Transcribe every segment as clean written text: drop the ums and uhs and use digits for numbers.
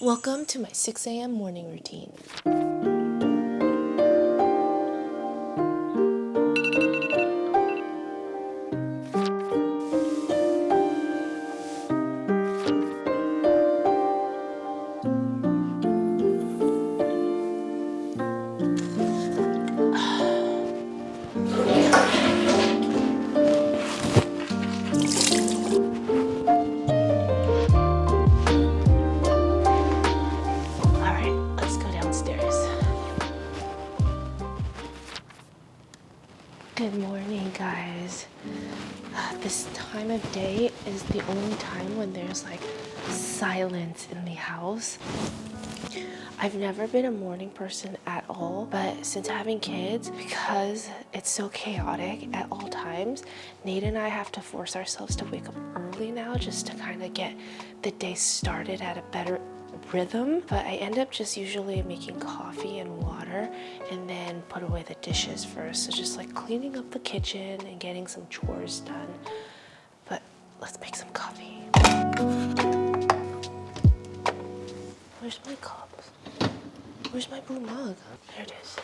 Welcome to my 6 a.m. morning routine. Good morning, guys. This time of day is the only time when there's like silence in the house. I've never been a morning person at all, but since having kids, because it's so chaotic at all times, Nate and I have to force ourselves to wake up early now just to kind of get the day started at a better rhythm. But I end up just usually making coffee and water and then put away the dishes first. So just like cleaning up the kitchen and getting some chores done. But let's make some coffee. Where's my cups? Where's my blue mug? There it is.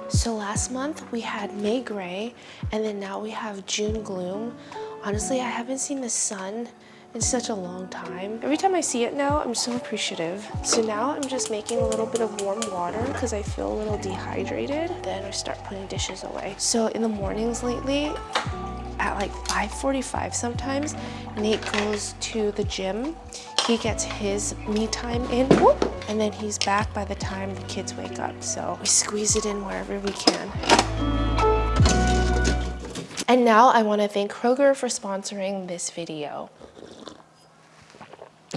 So last month we had May gray and then now we have June gloom. Honestly, I haven't seen the sun in such a long time. Every time I see it now, I'm so appreciative. So now I'm just making a little bit of warm water because I feel a little dehydrated. Then I start putting dishes away. So in the mornings lately, at like 5:45 sometimes, Nate goes to the gym. He gets his me time in, and then he's back by the time the kids wake up. So we squeeze it in wherever we can. And now I want to thank Kroger for sponsoring this video.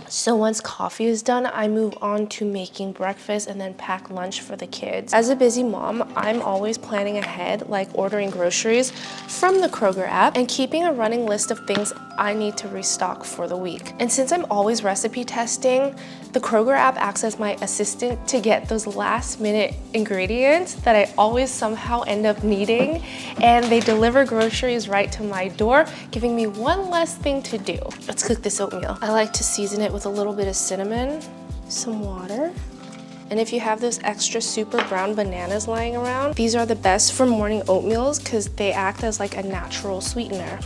So once coffee is done, I move on to making breakfast and then pack lunch for the kids. As a busy mom, I'm always planning ahead, like ordering groceries from the Kroger app and keeping a running list of things I need to restock for the week. And since I'm always recipe testing, the Kroger app acts as my assistant to get those last minute ingredients that I always somehow end up needing. And they deliver groceries right to my door, giving me one less thing to do. Let's cook this oatmeal. I like to season it with a little bit of cinnamon, some water. And if you have those extra super brown bananas lying around, these are the best for morning oatmeals because they act as like a natural sweetener.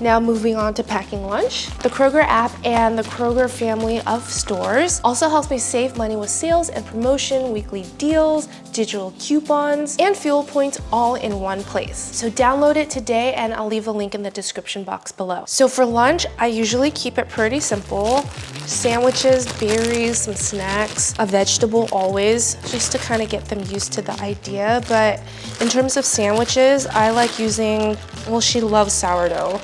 Now moving on to packing lunch. The Kroger app and the Kroger family of stores also helps me save money with sales and promotion, weekly deals, digital coupons, and fuel points all in one place. So download it today and I'll leave a link in the description box below. So for lunch, I usually keep it pretty simple. Sandwiches, berries, some snacks, a vegetable always, just to kind of get them used to the idea. But in terms of sandwiches, I like using, well, she loves sourdough.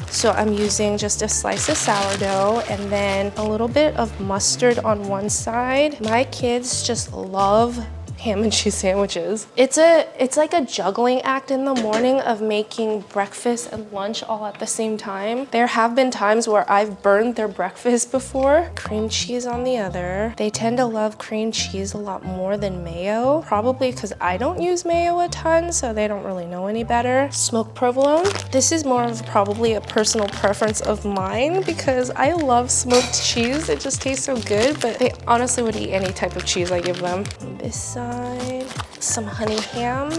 So I'm using just a slice of sourdough and then a little bit of mustard on one side. My kids just love ham and cheese sandwiches. It's like a juggling act in the morning of making breakfast and lunch all at the same time. There have been times where I've burned their breakfast before. Cream cheese on the other. They tend to love cream cheese a lot more than mayo, probably because I don't use mayo a ton, so they don't really know any better. Smoked provolone. This is more of probably a personal preference of mine because I love smoked cheese. It just tastes so good, but they honestly would eat any type of cheese I give them. This side, some honey ham,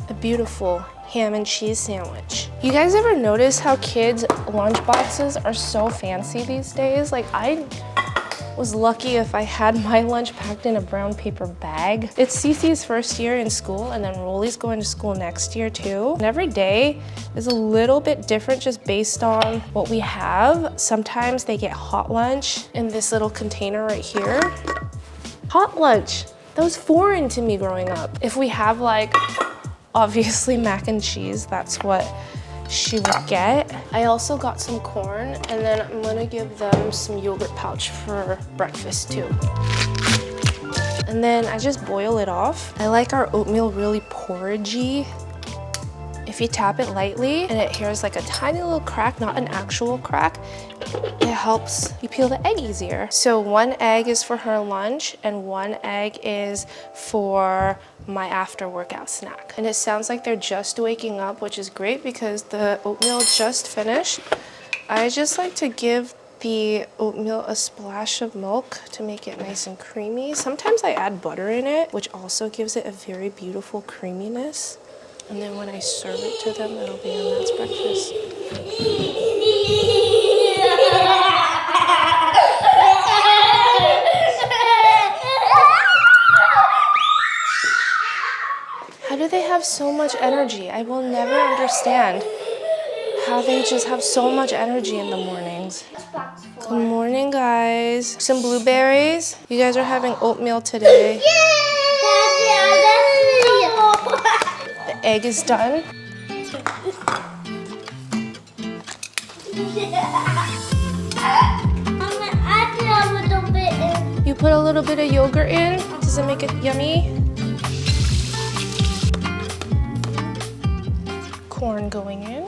a beautiful ham and cheese sandwich. You guys ever notice how kids' lunch boxes are so fancy these days? Like I was lucky if I had my lunch packed in a brown paper bag. It's Cece's first year in school and then Rolly's going to school next year too. And every day is a little bit different just based on what we have. Sometimes they get hot lunch in this little container right here. Hot lunch. That was foreign to me growing up. If we have like, obviously mac and cheese, that's what she would get. I also got some corn and then I'm gonna give them some yogurt pouch for breakfast too. And then I just boil it off. I like our oatmeal really porridgey. If you tap it lightly and it hears like a tiny little crack, not an actual crack, it helps you peel the egg easier. So one egg is for her lunch and one egg is for my after workout snack. And it sounds like they're just waking up, which is great because the oatmeal just finished. I just like to give the oatmeal a splash of milk to make it nice and creamy. Sometimes I add butter in it, which also gives it a very beautiful creaminess. And then when I serve it to them, it'll be a Matt's breakfast. How do they have so much energy? I will never understand how they just have so much energy in the mornings. Good morning, guys. Some blueberries. You guys are having oatmeal today. The egg is done. You put a little bit of yogurt in. Does it make it yummy? Corn going in.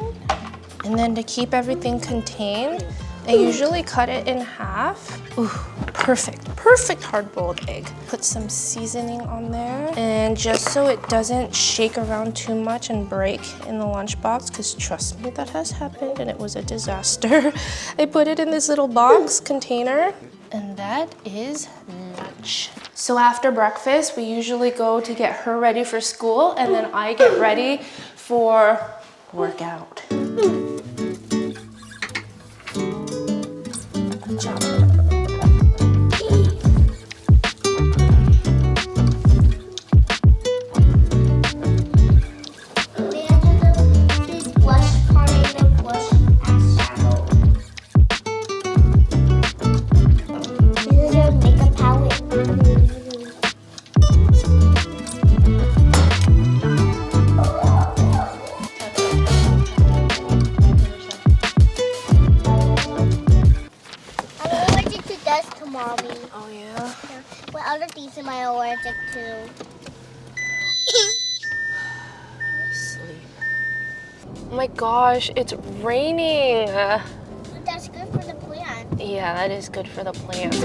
And then to keep everything contained, I usually cut it in half. Ooh, perfect hard-boiled egg. Put some seasoning on there. And just so it doesn't shake around too much and break in the lunchbox, because trust me, that has happened and it was a disaster. I put it in this little box container, and that is lunch. So after breakfast, we usually go to get her ready for school, and then I get ready for workout. Good job. Am I allergic to? Sleep. Oh my gosh, it's raining. But that's good for the plant. Yeah, that is good for the plant.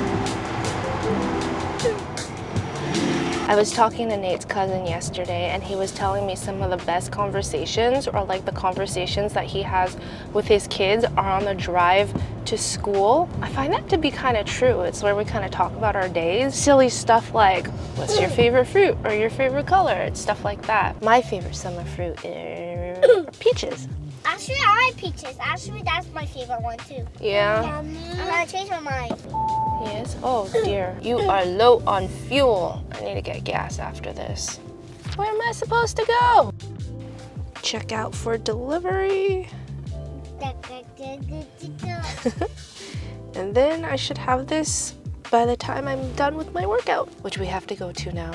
I was talking to Nate's cousin yesterday, and he was telling me some of the best conversations, or like the conversations that he has with his kids, are on the drive to school. I find that to be kind of true. It's where we kind of talk about our days. Silly stuff like, what's your favorite fruit or your favorite color? It's stuff like that. My favorite summer fruit is peaches. Actually, I like peaches. Actually, that's my favorite one too. Yeah? I'm gonna change my mind. Yes? Oh dear. You are low on fuel. I need to get gas after this. Where am I supposed to go? Check out for delivery. And then I should have this by the time I'm done with my workout, which we have to go to now.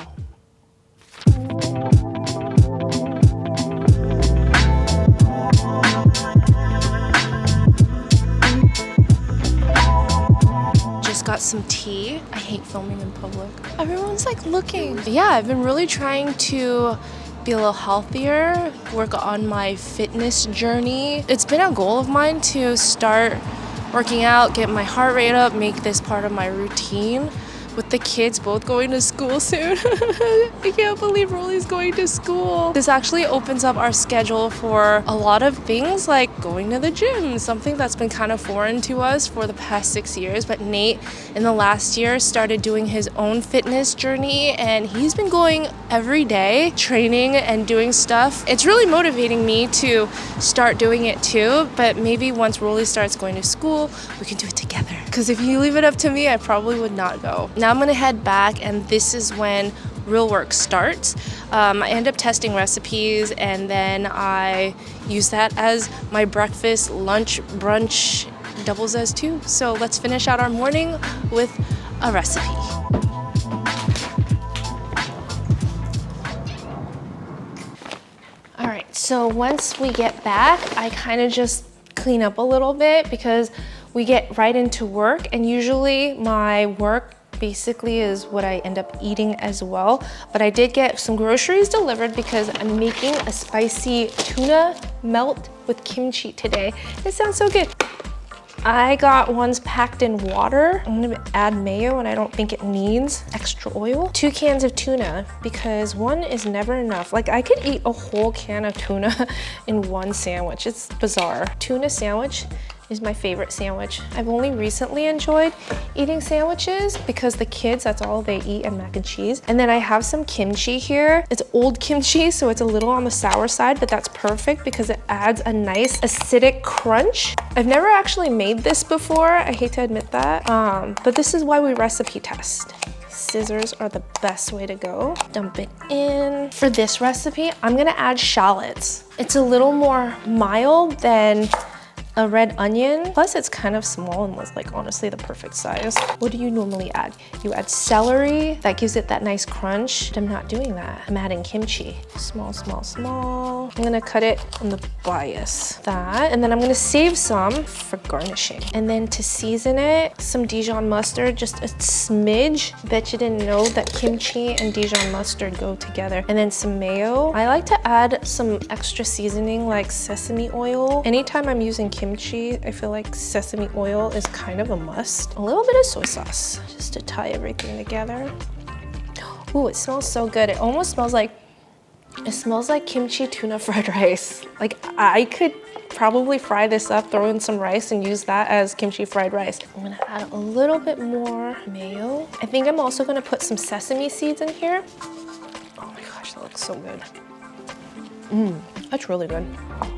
Just got some tea. I hate filming in public. Everyone's like looking. Yeah, I've been really trying to be a little healthier, work on my fitness journey. It's been a goal of mine to start working out, get my heart rate up, make this part of my routine. With the kids both going to school soon. I can't believe Rolly's going to school. This actually opens up our schedule for a lot of things, like going to the gym, something that's been kind of foreign to us for the past 6 years. But Nate, in the last year, started doing his own fitness journey, and he's been going every day, training and doing stuff. It's really motivating me to start doing it too, but maybe once Rolly starts going to school, we can do it together. Because if you leave it up to me, I probably would not go. Now I'm gonna head back, and this is when real work starts. I end up testing recipes, and then I use that as my breakfast, lunch, brunch, doubles as two. So let's finish out our morning with a recipe. All right, so once we get back, I kind of just clean up a little bit because we get right into work, and usually my work basically is what I end up eating as well. But I did get some groceries delivered because I'm making a spicy tuna melt with kimchi today. It sounds so good. I got ones packed in water. I'm gonna add mayo, and I don't think it needs extra oil. 2 cans of tuna, because one is never enough. Like, I could eat a whole can of tuna in one sandwich. It's bizarre. Tuna sandwich is my favorite sandwich. I've only recently enjoyed eating sandwiches because the kids, that's all they eat, and mac and cheese. And then I have some kimchi here. It's old kimchi, so it's a little on the sour side, but that's perfect because it adds a nice acidic crunch. I've never actually made this before. I hate to admit that, but this is why we recipe test. Scissors are the best way to go. Dump it in. For this recipe, I'm gonna add shallots. It's a little more mild than a red onion. Plus it's kind of small and was like honestly the perfect size. What do you normally add? You add celery, that gives it that nice crunch. But I'm not doing that. I'm adding kimchi. Small, small, small. I'm gonna cut it on the bias. That, and then I'm gonna save some for garnishing. And then to season it, some Dijon mustard, just a smidge. Bet you didn't know that kimchi and Dijon mustard go together. And then some mayo. I like to add some extra seasoning like sesame oil. Anytime I'm using kimchi, I feel like sesame oil is kind of a must. A little bit of soy sauce, just to tie everything together. Ooh, it smells so good. It almost smells like, it smells like kimchi tuna fried rice. Like I could probably fry this up, throw in some rice and use that as kimchi fried rice. I'm gonna add a little bit more mayo. I think I'm also gonna put some sesame seeds in here. Oh my gosh, that looks so good. That's really good.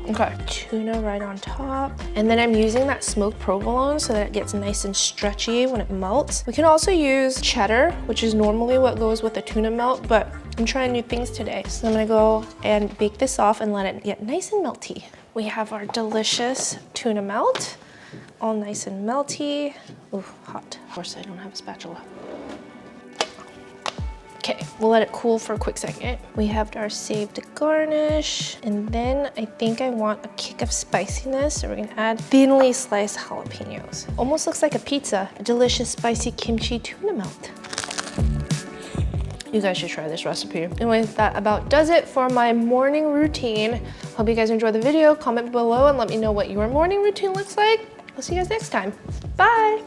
Okay, tuna right on top. And then I'm using that smoked provolone so that it gets nice and stretchy when it melts. We can also use cheddar, which is normally what goes with the tuna melt, but I'm trying new things today. So I'm gonna go and bake this off and let it get nice and melty. We have our delicious tuna melt, all nice and melty. Ooh, hot. Of course I don't have a spatula. Okay, we'll let it cool for a quick second. We have our saved garnish, and then I think I want a kick of spiciness, so we're gonna add thinly sliced jalapenos. Almost looks like a pizza, a delicious spicy kimchi tuna melt. You guys should try this recipe. Anyway, that about does it for my morning routine. Hope you guys enjoyed the video. Comment below and let me know what your morning routine looks like. I'll see you guys next time. Bye.